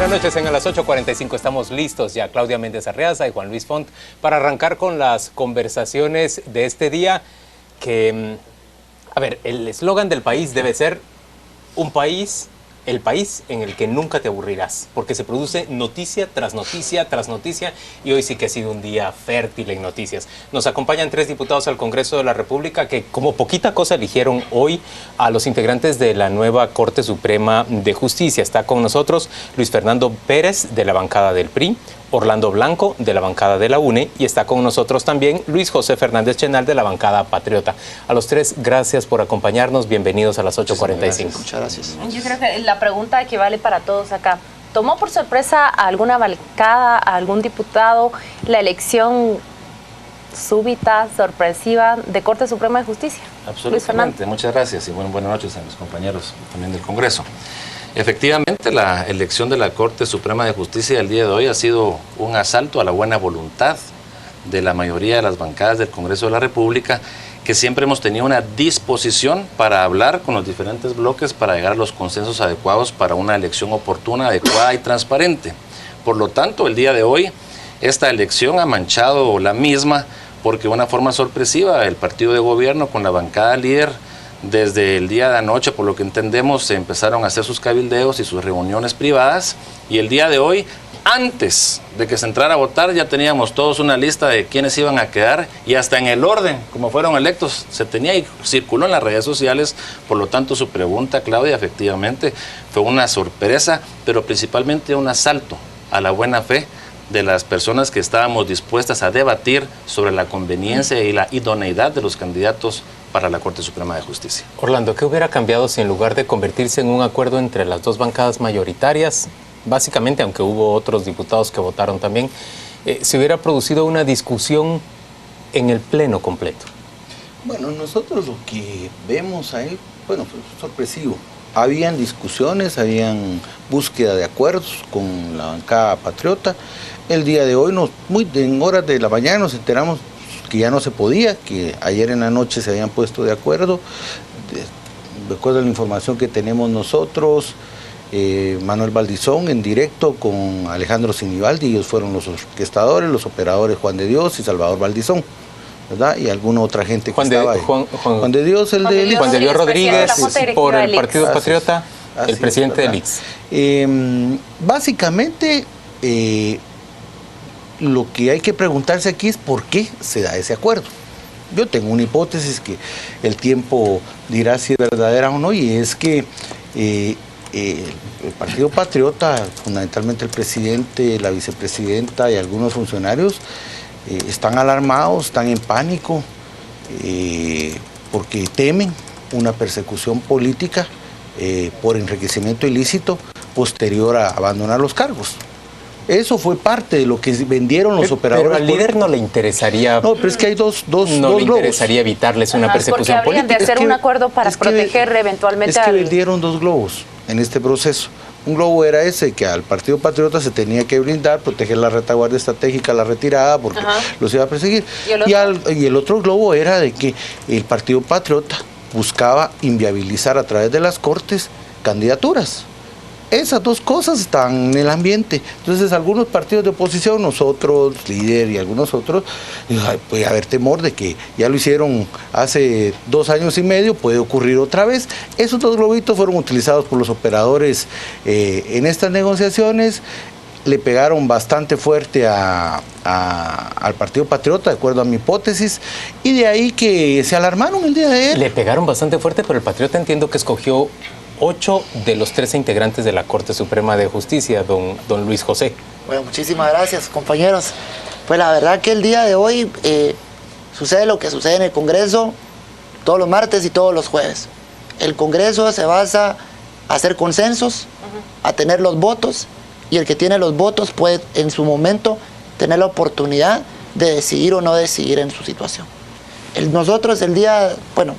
Buenas noches, en a las 8:45 estamos listos ya, Claudia Méndez Arreaza y Juan Luis Font, para arrancar con las conversaciones de este día que, a ver, el eslogan del país debe ser un país, el país en el que nunca te aburrirás, porque se produce noticia tras noticia tras noticia y hoy sí que ha sido un día fértil en noticias. Nos acompañan 3 diputados al Congreso de la República que como poquita cosa eligieron hoy a los integrantes de la nueva Corte Suprema de Justicia. Está con nosotros Luis Fernando Pérez de la bancada del PRI, Orlando Blanco de la bancada de la UNE y está con nosotros también Luis José Fernández Chenal de la bancada Patriota. A los 3, gracias por acompañarnos. Bienvenidos a las 8:45. Muchas gracias. Yo creo que la pregunta equivale para todos acá. ¿Tomó por sorpresa a alguna bancada, a algún diputado, la elección súbita, sorpresiva de Corte Suprema de Justicia? Absolutamente. Muchas gracias y buenas noches a mis compañeros también del Congreso. Efectivamente, la elección de la Corte Suprema de Justicia del día de hoy ha sido un asalto a la buena voluntad de la mayoría de las bancadas del Congreso de la República, que siempre hemos tenido una disposición para hablar con los diferentes bloques para llegar a los consensos adecuados para una elección oportuna, adecuada y transparente. Por lo tanto, el día de hoy, esta elección ha manchado la misma porque de una forma sorpresiva el partido de gobierno con la bancada líder, desde el día de anoche, por lo que entendemos, se empezaron a hacer sus cabildeos y sus reuniones privadas, y el día de hoy, antes de que se entrara a votar, ya teníamos todos una lista de quiénes iban a quedar, y hasta en el orden, como fueron electos, se tenía y circuló en las redes sociales. Por lo tanto, su pregunta, Claudia, efectivamente fue una sorpresa, pero principalmente un asalto a la buena fe de las personas que estábamos dispuestas a debatir sobre la conveniencia y la idoneidad de los candidatos para la Corte Suprema de Justicia. Orlando, ¿qué hubiera cambiado si en lugar de convertirse en un acuerdo entre las dos bancadas mayoritarias, básicamente, aunque hubo otros diputados que votaron también, se hubiera producido una discusión en el pleno completo? Bueno, nosotros lo que vemos ahí, bueno, fue sorpresivo. Habían discusiones, habían búsqueda de acuerdos con la bancada Patriota. El día de hoy, en horas de la mañana, nos enteramos que ya no se podía, que ayer en la noche se habían puesto de acuerdo. De acuerdo a la información que tenemos nosotros, Manuel Valdizón en directo con Alejandro Sinibaldi, ellos fueron los orquestadores, los operadores Juan de Dios y Salvador Valdizón, ¿verdad? Y alguna otra gente que estaba ahí. Juan de Dios, el de Elix. Juan de Dios Rodríguez, por el Partido Patriota, el presidente de Elix. Básicamente, lo que hay que preguntarse aquí es por qué se da ese acuerdo. Yo tengo una hipótesis que el tiempo dirá si es verdadera o no, y es que el Partido Patriota, fundamentalmente el presidente, la vicepresidenta y algunos funcionarios, están alarmados, están en pánico, porque temen una persecución política por enriquecimiento ilícito posterior a abandonar los cargos. Eso fue parte de lo que vendieron los operadores. Pero al líder no le interesaría. No, pero es que hay dos no le globos. Interesaría evitarles una persecución porque habrían política. de hacer un acuerdo para proteger eventualmente al... Es que vendieron 2 globos en este proceso. Un globo era ese, que al Partido Patriota se tenía que blindar, proteger la retaguardia estratégica, la retirada, porque los iba a perseguir. ¿Y el otro globo era de que el Partido Patriota buscaba inviabilizar a través de las Cortes candidaturas. Esas 2 cosas están en el ambiente. Entonces, algunos partidos de oposición, nosotros, líder y algunos otros, puede haber temor de que ya lo hicieron hace 2 años y medio, puede ocurrir otra vez. Esos 2 globitos fueron utilizados por los operadores en estas negociaciones. Le pegaron bastante fuerte al Partido Patriota, de acuerdo a mi hipótesis, y de ahí que se alarmaron el día de ayer. Le pegaron bastante fuerte, pero el Patriota entiendo que escogió 8 de los 13 integrantes de la Corte Suprema de Justicia, don Luis José. Bueno, muchísimas gracias, compañeros. Pues la verdad que el día de hoy sucede lo que sucede en el Congreso todos los martes y todos los jueves. El Congreso se basa a hacer consensos, a tener los votos, y el que tiene los votos puede en su momento tener la oportunidad de decidir o no decidir en su situación. Nosotros el día, bueno,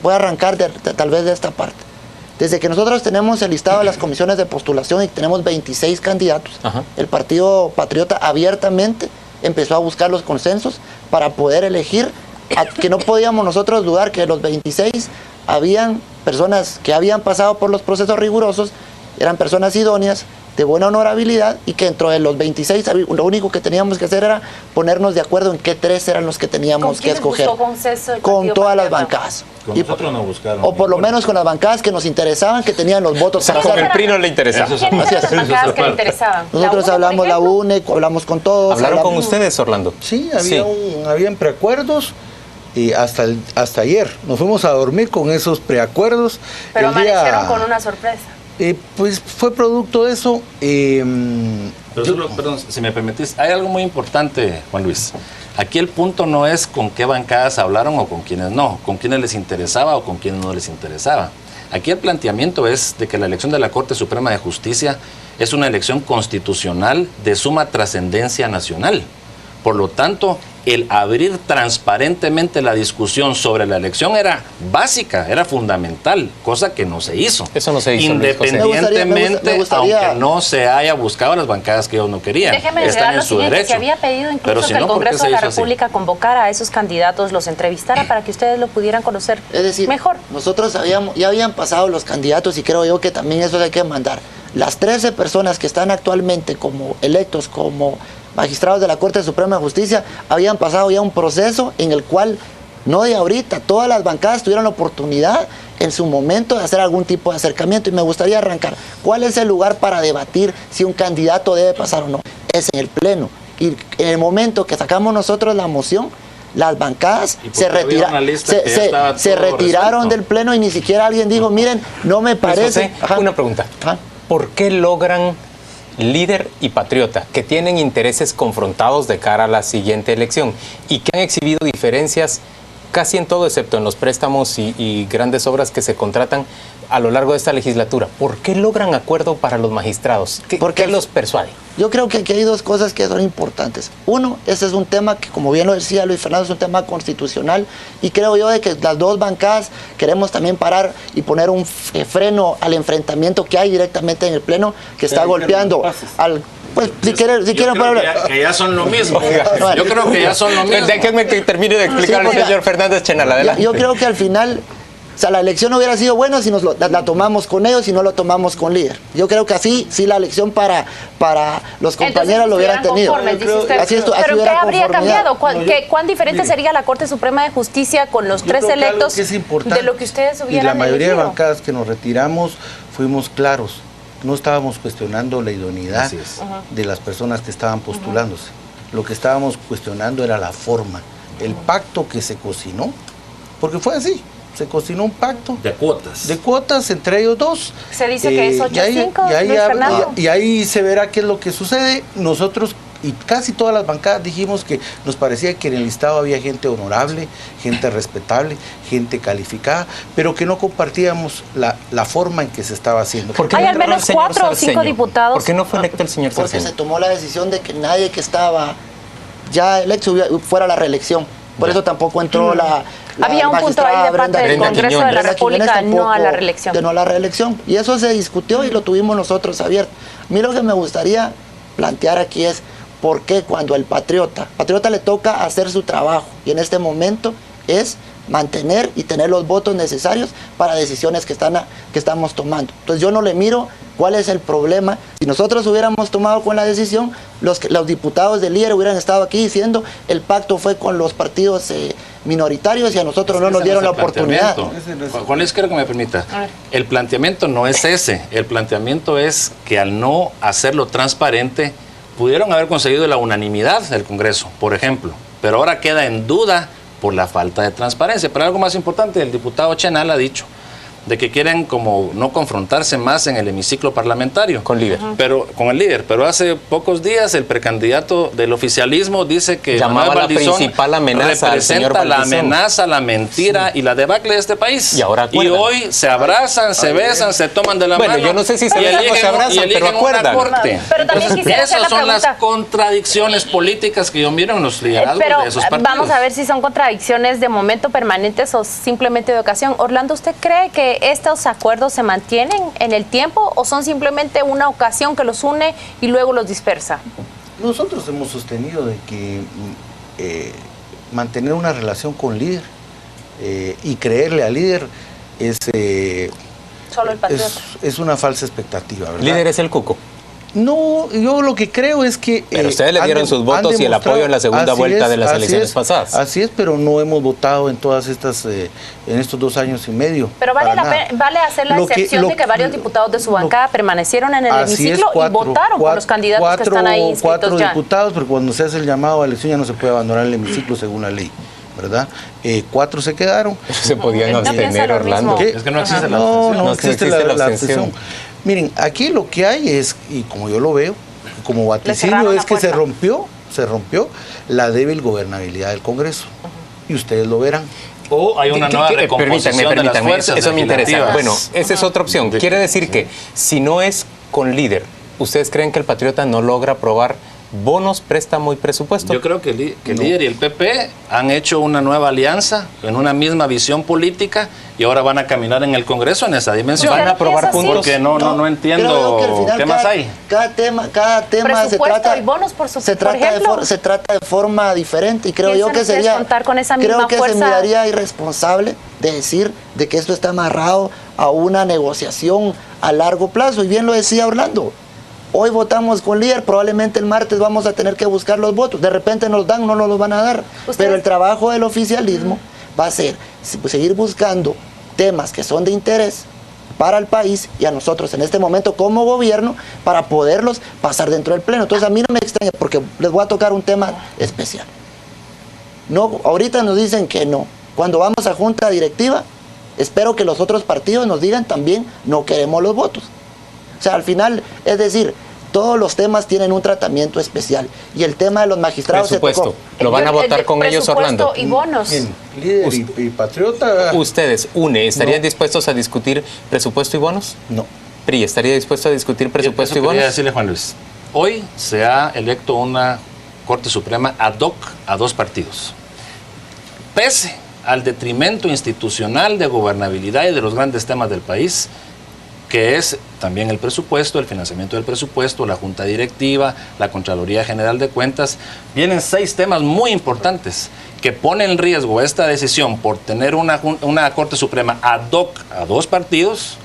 voy a arrancar tal vez de esta parte. Desde que nosotros tenemos el listado de las comisiones de postulación y tenemos 26 candidatos, el Partido Patriota abiertamente empezó a buscar los consensos para poder elegir, que no podíamos nosotros dudar que de los 26 habían personas que habían pasado por los procesos rigurosos, eran personas idóneas, de buena honorabilidad, y que dentro de los 26 lo único que teníamos que hacer era ponernos de acuerdo en qué 3 eran los que teníamos que escoger. Con todas las bancadas. Con nosotros no buscaron. O por lo menos con las bancadas que nos interesaban, que tenían los votos. O sea, con el PRI no le interesaba. ¿Quiénes eran las bancadas que le interesaban? Nosotros hablamos la UNE, hablamos con todos. ¿Hablaron con ustedes, Orlando? Sí, habían preacuerdos. Y hasta ayer nos fuimos a dormir con esos preacuerdos. Pero amanecieron con una sorpresa. Pues fue producto de eso. Perdón, si me permitís, hay algo muy importante, Juan Luis. Aquí el punto no es con qué bancadas hablaron o con quiénes no, con quiénes les interesaba o con quiénes no les interesaba. Aquí el planteamiento es de que la elección de la Corte Suprema de Justicia es una elección constitucional de suma trascendencia nacional. Por lo tanto, el abrir transparentemente la discusión sobre la elección era básica, era fundamental, cosa que no se hizo. Eso no se hizo. Independientemente, me gustaría, aunque no se haya buscado las bancadas que ellos no querían. Déjeme están lo en su siguiente, derecho. se había pedido incluso Si que el no, ¿por qué Congreso se de la hizo así? República convocara a esos candidatos, los entrevistara para que ustedes lo pudieran conocer mejor. Nosotros ya habían pasado los candidatos, y creo yo que también eso hay que mandar. Las 13 personas que están actualmente como electos como magistrados de la Corte Suprema de Justicia habían pasado ya un proceso en el cual, no de ahorita, todas las bancadas tuvieron la oportunidad en su momento de hacer algún tipo de acercamiento, y me gustaría arrancar. ¿Cuál es el lugar para debatir si un candidato debe pasar o no? Es en el Pleno. Y en el momento que sacamos nosotros la moción, las bancadas se retiraron del Pleno, y ni siquiera alguien dijo, miren, no me parece... José, una pregunta. ¿Por qué logran Líder y Patriota, que tienen intereses confrontados de cara a la siguiente elección y que han exhibido diferencias casi en todo, excepto en los préstamos y grandes obras que se contratan a lo largo de esta legislatura? ¿Por qué logran acuerdo para los magistrados? ¿Qué los persuade? Yo creo que aquí hay dos cosas que son importantes. Uno, ese es un tema que, como bien lo decía Luis Fernando, es un tema constitucional, y creo yo de que las dos bancadas queremos también parar y poner un freno al enfrentamiento que hay directamente en el Pleno, que está golpeando al... Pues si quieren que ya son lo mismo. Yo creo que ya son lo mismo. Déjenme que termine de explicar al señor Fernández Chenal. Adelante. Yo creo que al final, o sea, la elección no hubiera sido buena si la tomamos con ellos y no lo tomamos con Líder. Yo creo que así, sí, la elección para los compañeros lo hubieran tenido. ¿Pero qué habría cambiado? ¿Cuán diferente sería la Corte Suprema de Justicia con los 3 electos de lo que ustedes hubieran elegido? Y la mayoría de bancadas que nos retiramos fuimos claros. No estábamos cuestionando la idoneidad de las personas que estaban postulándose. Lo que estábamos cuestionando era la forma, el pacto que se cocinó, porque fue así. Se cocinó un pacto de cuotas entre ellos dos. Se dice que es 8-5, y ahí se verá qué es lo que sucede. Nosotros y casi todas las bancadas dijimos que nos parecía que en el listado había gente honorable, gente respetable, gente calificada, pero que no compartíamos la forma en que se estaba haciendo. Hay al menos 4 o 5 diputados. ¿Por qué no fue electo el señor Sarceño? Porque se tomó la decisión de que nadie que estaba ya electo fuera a la reelección. Por eso tampoco entró había un punto ahí de parte del Congreso de la República no a la reelección. De no a la reelección. Y eso se discutió y lo tuvimos nosotros abierto. A mí lo que me gustaría plantear aquí es por qué cuando el patriota le toca hacer su trabajo, y en este momento es mantener y tener los votos necesarios para decisiones que estamos tomando. Entonces yo no le miro cuál es el problema. Si nosotros hubiéramos tomado con la decisión, los diputados del Líder hubieran estado aquí diciendo el pacto fue con los partidos minoritarios y a nosotros no nos dieron la oportunidad. Juan Luis, quiero que me permita. El planteamiento no es ese. El planteamiento es que al no hacerlo transparente, pudieron haber conseguido la unanimidad del Congreso, por ejemplo, pero ahora queda en duda por la falta de transparencia. Pero algo más importante, el diputado Chenal ha dicho de que quieren como no confrontarse más en el hemiciclo parlamentario. Con Líder. Pero con el Líder. Pero hace pocos días el precandidato del oficialismo dice que llamaba la principal amenaza al señor representa la Valdizón. amenaza, la mentira y la debacle de este país. Y ahora acuerdan. Y hoy se abrazan, se besan, se toman de la mano. Bueno, yo no sé si se y besan o se abrazan, pero acuerdan. Pero también quisiera hacer esas la son las pregunta. contradicciones políticas que yo miro en los liderazgos Pero de esos partidos. vamos a ver si son contradicciones de momento permanentes o simplemente de ocasión. Orlando, ¿usted cree que estos acuerdos se mantienen en el tiempo o son simplemente una ocasión que los une y luego los dispersa? Nosotros hemos sostenido de que mantener una relación con Líder y creerle al Líder Solo el patriota. es una falsa expectativa, ¿verdad? Líder es el cuco. No, yo lo que creo es que... Pero ustedes le dieron sus votos y el apoyo en la segunda vuelta de las elecciones pasadas. Así es, pero no hemos votado en todas estas, en estos 2 años y medio. Pero vale hacer la excepción de que varios diputados de su bancada permanecieron en el hemiciclo y votaron por los candidatos que están ahí inscritos 4 ya. diputados, porque cuando se hace el llamado a elección ya no se puede abandonar el hemiciclo según la ley, ¿verdad? 4 se quedaron. Se podían abstener, Orlando. Es que no existe la abstención. No existe la abstención. Miren, aquí lo que hay es, y como yo lo veo, como vaticinio, es que se rompió la débil gobernabilidad del Congreso. Y ustedes lo verán. O hay una nueva recomposición de las fuerzas eso me interesa. legislativas. Bueno, esa es otra opción. Quiere decir que si no es con líder, ¿ustedes creen que el Patriota no logra aprobar bonos, préstamo y presupuesto? Yo creo que el líder y el PP han hecho una nueva alianza en una misma visión política y ahora van a caminar en el Congreso en esa dimensión. ¿Van a aprobar juntos? Porque no entiendo qué más hay. Cada tema se trata, y bonos, por se trata de forma diferente, y creo yo que sería, contar con esa creo misma que fuerza. se miraría irresponsable de decir de que esto está amarrado a una negociación a largo plazo. Y bien lo decía Orlando. Hoy votamos con líder, probablemente el martes vamos a tener que buscar los votos. De repente nos dan, no nos los van a dar. Pero el trabajo del oficialismo va a ser seguir buscando temas que son de interés para el país y a nosotros en este momento como gobierno para poderlos pasar dentro del pleno. Entonces a mí no me extraña, porque les voy a tocar un tema especial. No, ahorita nos dicen que no. Cuando vamos a junta directiva, espero que los otros partidos nos digan también no queremos los votos. O sea, al final, es decir, todos los temas tienen un tratamiento especial. Y el tema de los magistrados se tocó. ¿Lo van a votar con ellos, Orlando? Presupuesto y bonos. Líder y Patriota. ¿Ustedes, UNE, estarían dispuestos a discutir presupuesto y bonos? No. PRI, ¿estaría dispuesto a discutir presupuesto y bonos? Quería decirle, Juan Luis, hoy se ha electo una Corte Suprema ad hoc a 2 partidos. Pese al detrimento institucional de gobernabilidad y de los grandes temas del país, que es también el presupuesto, el financiamiento del presupuesto, la Junta Directiva, la Contraloría General de Cuentas, vienen 6 temas muy importantes que ponen en riesgo esta decisión por tener una Corte Suprema ad hoc a 2 partidos,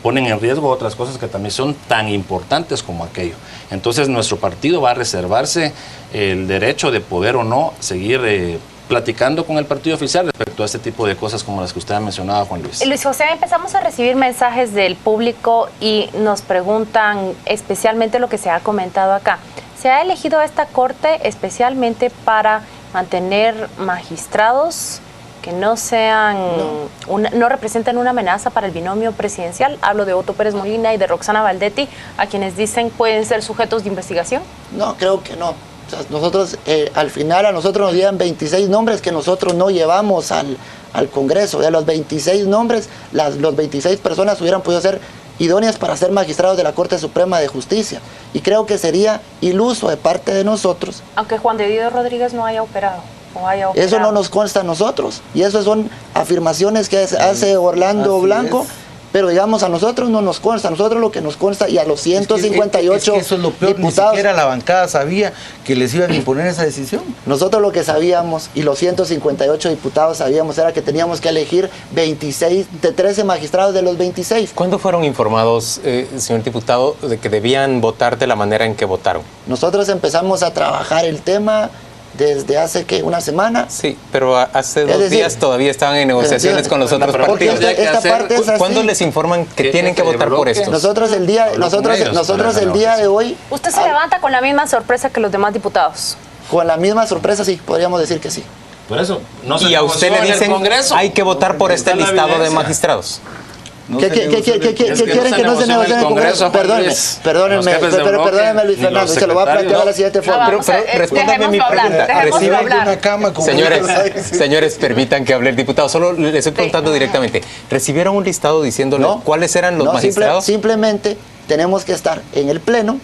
ponen en riesgo otras cosas que también son tan importantes como aquello. Entonces nuestro partido va a reservarse el derecho de poder o no seguir platicando con el partido oficial respecto a este tipo de cosas como las que usted ha mencionado, Juan Luis. Luis José, empezamos a recibir mensajes del público y nos preguntan especialmente lo que se ha comentado acá. Se ha elegido esta corte especialmente para mantener magistrados que no sean, no representen una amenaza para el binomio presidencial. Hablo de Otto Pérez Molina y de Roxana Valdetti, a quienes dicen pueden ser sujetos de investigación. No, creo que no. O sea, nosotros, al final a nosotros nos llegan 26 nombres que nosotros no llevamos al Congreso. De los 26 nombres, los 26 personas hubieran podido ser idóneas para ser magistrados de la Corte Suprema de Justicia. Y creo que sería iluso de parte de nosotros. Aunque Juan de Dios Rodríguez no haya operado. Eso no nos consta a nosotros. Y eso son afirmaciones que hace Orlando Blanco. Pero digamos, a nosotros no nos consta, a nosotros lo que nos consta y a los 158 es que eso es lo peor, diputados. Ni siquiera la bancada sabía que les iban a imponer esa decisión. Nosotros lo que sabíamos y los 158 diputados sabíamos era que teníamos que elegir 13 magistrados de los 26. ¿Cuándo fueron informados, señor diputado, de que debían votar de la manera en que votaron? Nosotros empezamos a trabajar el tema desde hace, ¿qué? ¿Una semana? Sí, pero hace 2 días todavía estaban en negociaciones con los otros partidos. ¿Cuándo les informan que tienen que votar por esto? Nosotros el día de hoy... ¿Usted se levanta con la misma sorpresa que los demás diputados? Con la misma sorpresa, sí, podríamos decir que sí. Por eso, no se y a usted le dicen, hay que votar por este listado de magistrados. ¿Qué quieren que no se negocie en el Congreso? Perdónenme, Luis Fernando, se lo va a plantear de la siguiente forma. Pero respóndame mi pregunta. Señores, permitan que hable el diputado. Solo le estoy preguntando directamente. ¿Recibieron un listado diciéndole cuáles eran los magistrados? Simplemente tenemos que estar en el Pleno,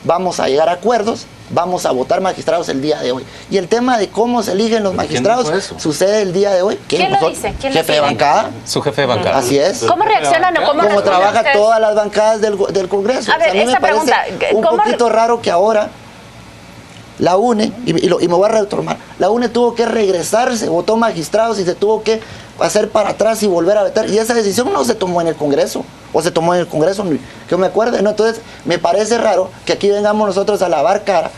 vamos a llegar a acuerdos, vamos a votar magistrados el día de hoy. Y el tema de cómo se eligen los magistrados sucede el día de hoy. ¿Quién lo dice? Jefe de bancada. Su jefe de bancada. Así es. ¿Cómo reaccionan o cómo trabaja todas las bancadas del Congreso? A ver, mí me parece un poquito raro que ahora la UNE, y me voy a retomar, la UNE tuvo que regresarse, votó magistrados y se tuvo que hacer para atrás y volver a vetar. Y esa decisión no se tomó en el Congreso. o se tomó en el Congreso, que yo me acuerde, ¿no? Entonces, me parece raro que aquí vengamos nosotros a lavar cara,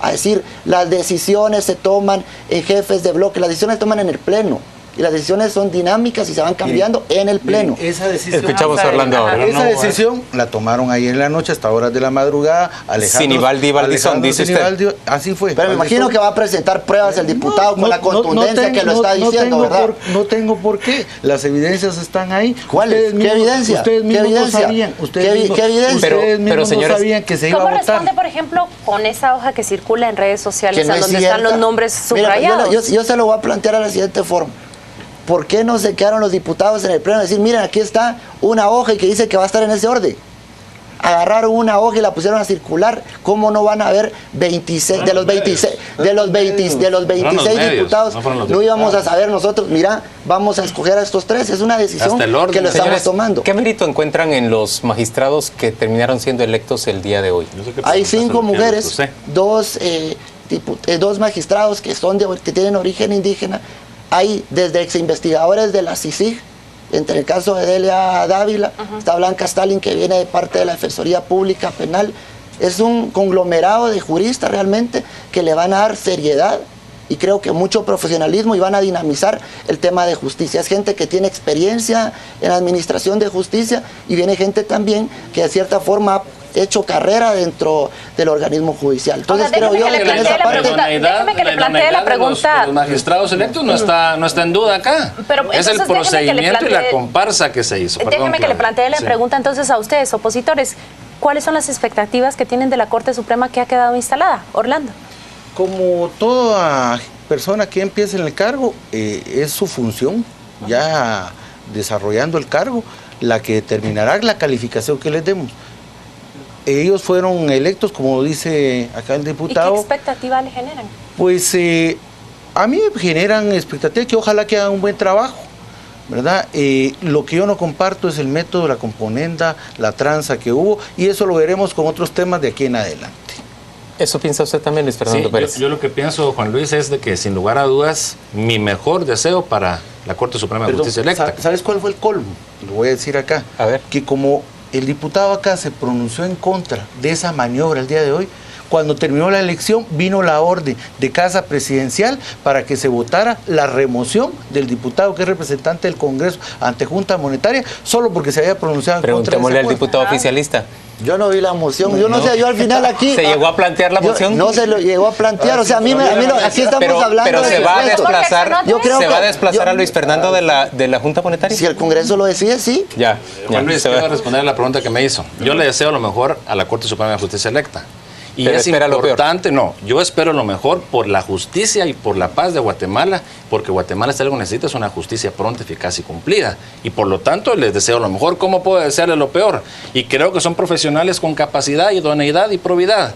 a decir, las decisiones se toman en jefes de bloque, las decisiones se toman en el Pleno. Y las decisiones son dinámicas y se van cambiando en el Pleno. Esa decisión, escuchamos a Orlando ahora. Esa decisión la tomaron ayer en la noche hasta horas de la madrugada. Sinibaldi Valdizón, dice usted. Así fue. Pero me imagino que va a presentar pruebas el diputado con la contundencia que lo está diciendo, ¿verdad? No tengo por qué. Las evidencias están ahí. ¿Cuáles? ¿Qué evidencia? Ustedes mismos no sabían. ¿Qué evidencia? Ustedes mismos no sabían que se iba a votar. ¿Cómo responde, por ejemplo, con esa hoja que circula en redes sociales, no donde están los nombres subrayados? Mira, yo se lo voy a plantear a la siguiente forma. ¿Por qué no se quedaron los diputados en el Pleno a decir, miren, aquí está una hoja y que dice que va a estar en ese orden? Agarraron una hoja y la pusieron a circular. ¿Cómo no van a haber 26 de los 26 diputados? No íbamos a saber nosotros, mira, vamos a escoger a estos 3. Es una decisión que lo estamos tomando. ¿Qué mérito encuentran en los magistrados que terminaron siendo electos el día de hoy? Hay 5 mujeres, 2 magistrados que tienen origen indígena. Hay desde ex investigadores de la CICIG, entre el caso de Delia Dávila, está Blanca Stalin, que viene de parte de la Defensoría Pública Penal. Es un conglomerado de juristas realmente que le van a dar seriedad y creo que mucho profesionalismo y van a dinamizar el tema de justicia. Es gente que tiene experiencia en administración de justicia y viene gente también que de cierta forma ha hecho carrera dentro del organismo judicial. Entonces creo yo que en esa parte... Déjeme que le plantee la pregunta. Los magistrados electos no está en duda acá. Pero es el procedimiento y la comparsa que se hizo. Déjeme que le plantee la pregunta entonces a ustedes, opositores. ¿Cuáles son las expectativas que tienen de la Corte Suprema que ha quedado instalada? Orlando. Como toda persona que empieza en el cargo, es su función, ya desarrollando el cargo, la que determinará la calificación que les demos. Ellos fueron electos, como dice acá el diputado. ¿Y qué expectativa le generan? Pues a mí me generan expectativas que ojalá que hagan un buen trabajo, ¿verdad? Lo que yo no comparto es el método, la componenda, la tranza que hubo, y eso lo veremos con otros temas de aquí en adelante. ¿Eso piensa usted también, Luis Fernando Pérez? Yo lo que pienso, Juan Luis, es de que sin lugar a dudas, mi mejor deseo para la Corte Suprema de Justicia electa. ¿Sabes cuál fue el colmo? Lo voy a decir acá. A ver. Que como el diputado acá se pronunció en contra de esa maniobra el día de hoy, cuando terminó la elección vino la orden de Casa Presidencial para que se votara la remoción del diputado que es representante del Congreso ante Junta Monetaria, solo porque se había pronunciado en contra de ese Preguntémosle al acuerdo. diputado oficialista. Yo no vi la moción, yo no sé, yo al final aquí... ¿Se llegó a plantear la moción? No se lo llegó a plantear, o sea, aquí estamos hablando pero de... se va a desplazar, yo va a desplazar a Luis Fernando de la Junta Monetaria. Si el Congreso lo decide, sí. Ya Juan Luis, quiero responder a la pregunta que me hizo. Yo le deseo lo mejor a la Corte Suprema de Justicia electa. Y pero es importante, yo espero lo mejor por la justicia y por la paz de Guatemala, porque Guatemala si algo necesita es una justicia pronta, eficaz y cumplida. Y por lo tanto les deseo lo mejor. ¿Cómo puedo desearles lo peor? Y creo que son profesionales con capacidad, idoneidad y probidad.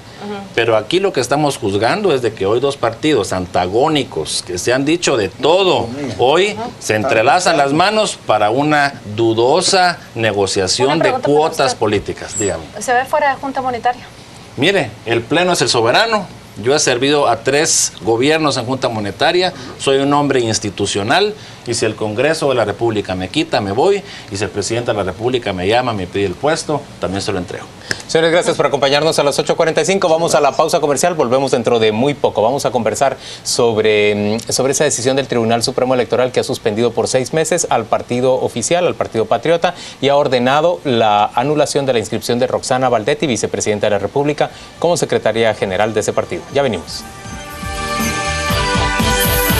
Pero aquí lo que estamos juzgando es de que hoy 2 partidos antagónicos que se han dicho de todo, hoy se entrelazan las manos para una dudosa negociación de cuotas políticas. Dígame. ¿Se ve fuera de Junta Monetaria? Mire, el Pleno es el soberano. Yo he servido a 3 gobiernos en Junta Monetaria, soy un hombre institucional y si el Congreso de la República me quita, me voy, y si el Presidente de la República me llama, me pide el puesto, también se lo entrego. Señores, gracias por acompañarnos a las 8:45. Vamos a la pausa comercial, volvemos dentro de muy poco. Vamos a conversar sobre esa decisión del Tribunal Supremo Electoral que ha suspendido por 6 meses al partido oficial, al Partido Patriota, y ha ordenado la anulación de la inscripción de Roxana Valdetti, vicepresidenta de la República, como secretaria general de ese partido. Ya venimos.